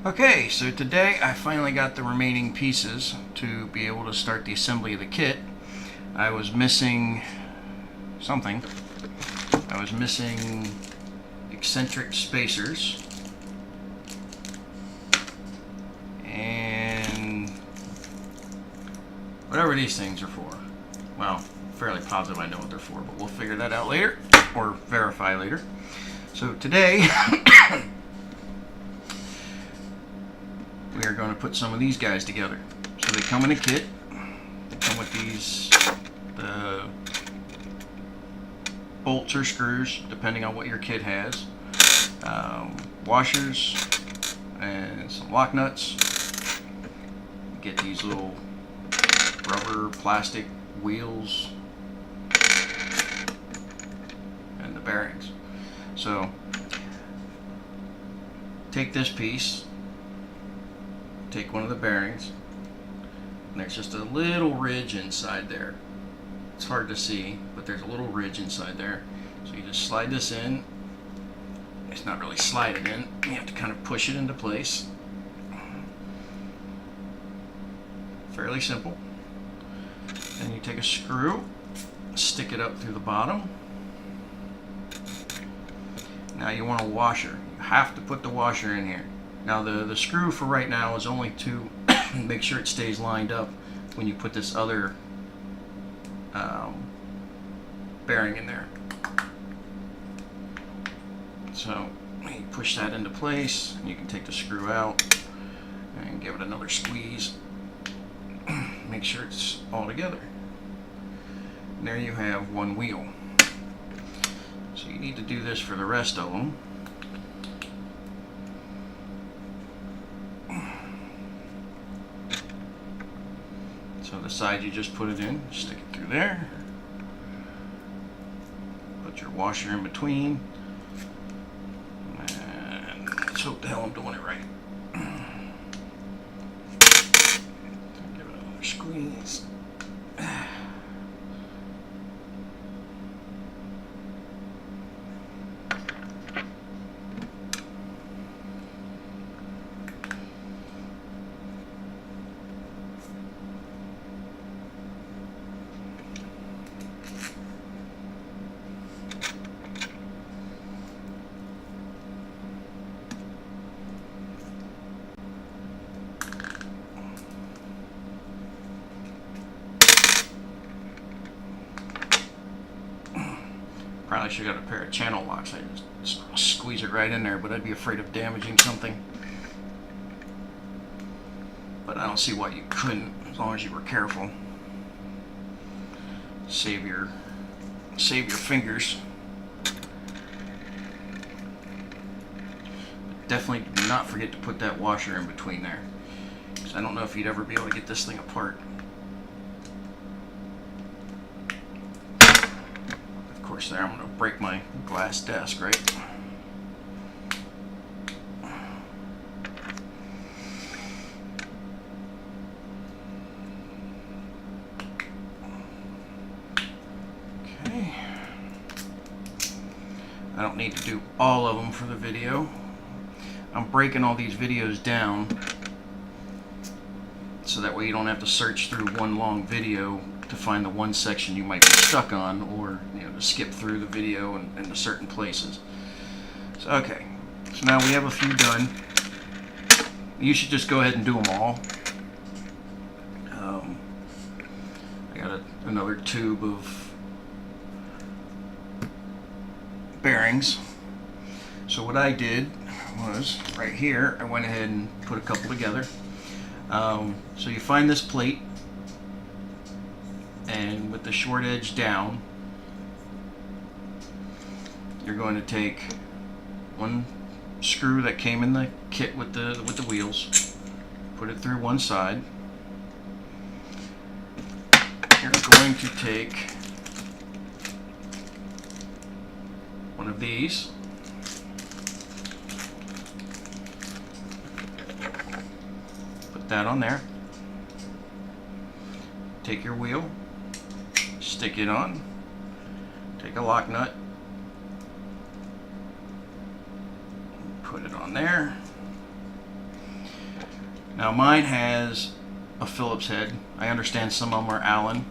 Okay, so today I finally got the remaining pieces to be able to start the assembly of the kit. I was missing something. I was missing eccentric spacers and whatever these things are for. Well, fairly positive I know what they're for, but we'll figure that out later, or verify later. So today we are going to put some of these guys together. So they come in a kit. They come with these bolts or screws, depending on what your kit has, washers, and some lock nuts. Get these little rubber plastic wheels and the bearings. So take this piece, take one of the bearings, and there's just a little ridge inside there. It's hard to see, but there's a little ridge inside there. So you just slide this in. It's not really slide it in. You have to kind of push it into place. Fairly simple. Then you take a screw, stick it up through the bottom. Now you want a washer. You have to put the washer in here. Now the screw for right now is only to make sure it stays lined up when you put this other bearing in there. So you push that into place, and you can take the screw out and give it another squeeze. Make sure it's all together. And there you have one wheel. So you need to do this for the rest of them. So the side you just put it in, stick it through there. Put your washer in between. And let's hope the hell I'm doing it right. Give it another squeeze. Probably should have got a pair of channel locks. I just squeeze it right in there, but I'd be afraid of damaging something. But I don't see why you couldn't, as long as you were careful. Save your fingers. But definitely do not forget to put that washer in between there, because I don't know if you'd ever be able to get this thing apart. There, I'm going to break my glass desk, right? Okay. I don't need to do all of them for the video. I'm breaking all these videos down so that way you don't have to search through one long video to find the one section you might be stuck on, or to skip through the video into certain places. So okay, so now we have a few done. You should just go ahead and do them all. I got another tube of bearings. So what I did was, right here, I went ahead and put a couple together. So you find this plate, and with the short edge down, you're going to take one screw that came in the kit with the wheels, put it through one side. You're going to take one of these, put that on there, take your wheel, stick it on, take a lock nut, put it on there, Now mine has a Phillips head. I understand some of them are Allen.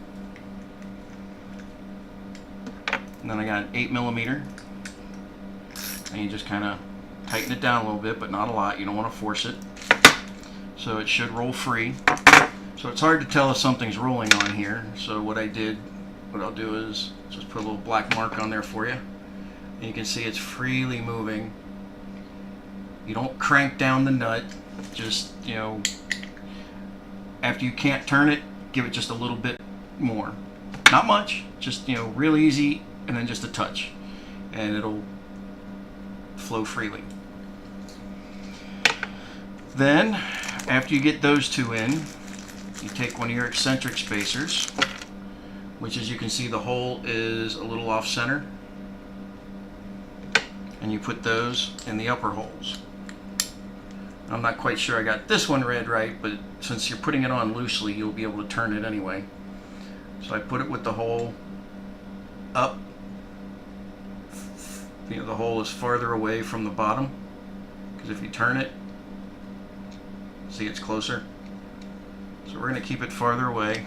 And then I got an 8mm. And you just kind of tighten it down a little bit, but not a lot. You don't want to force it. So it should roll free. So it's hard to tell if something's rolling on here. So what I'll do is just put a little black mark on there for you. And you can see it's freely moving. You don't crank down the nut. Just, you know, after you can't turn it, give it just a little bit more. Not much, just, you know, real easy, and then just a touch. And it'll flow freely. Then, after you get those two in, you take one of your eccentric spacers, which, as you can see, the hole is a little off center, and you put those in the upper holes. I'm not quite sure I got this one read right, but since you're putting it on loosely, you'll be able to turn it anyway. So I put it with the hole up. You know, the hole is farther away from the bottom, because if you turn it, see, it's closer. So we're going to keep it farther away.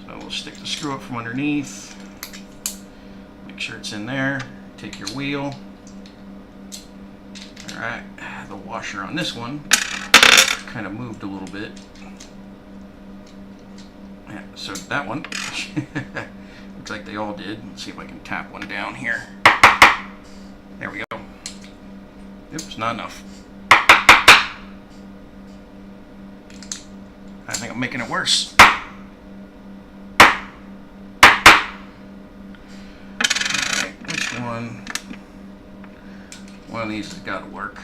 So we'll stick the screw up from underneath. Make sure it's in there. Take your wheel. Alright, the washer on this one kind of moved a little bit. Yeah, so that one looks like they all did. Let's see if I can tap one down here. There we go. Oops, not enough. I think I'm making it worse. Alright, which one? One of these has got to work.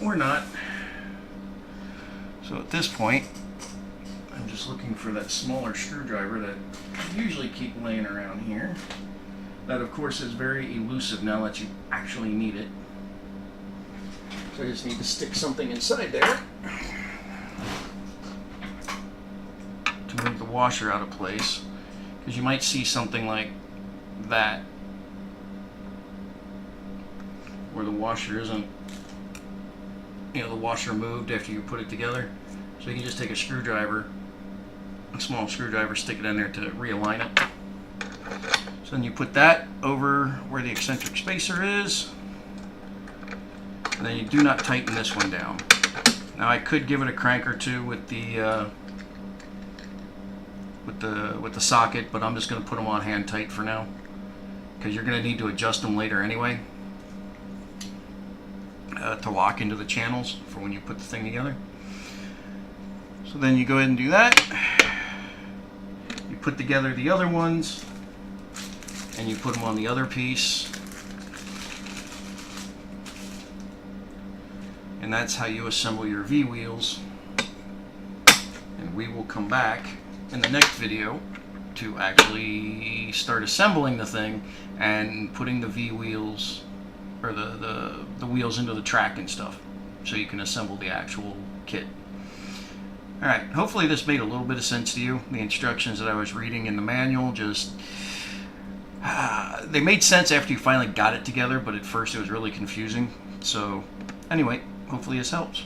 Or not. So at this point, I'm just looking for that smaller screwdriver that I usually keep laying around here. That, of course, is very elusive now that you actually need it. So I just need to stick something inside there to move the washer out of place. Because you might see something like that, where the washer isn't, you know, the washer moved after you put it together. So you can just take a screwdriver, a small screwdriver, stick it in there to realign it. So then you put that over where the eccentric spacer is. And then you do not tighten this one down. Now I could give it a crank or two with the socket, but I'm just going to put them on hand tight for now, because you're going to need to adjust them later anyway. To lock into the channels for when you put the thing together. So then you go ahead and do that. You put together the other ones, and you put them on the other piece. And that's how you assemble your V-wheels. And we will come back in the next video to actually start assembling the thing and putting the V-wheels, or the wheels, into the track and stuff, so you can assemble the actual kit. Alright, hopefully this made a little bit of sense to you. The instructions that I was reading in the manual just they made sense after you finally got it together, but at first it was really confusing. So anyway, hopefully this helps.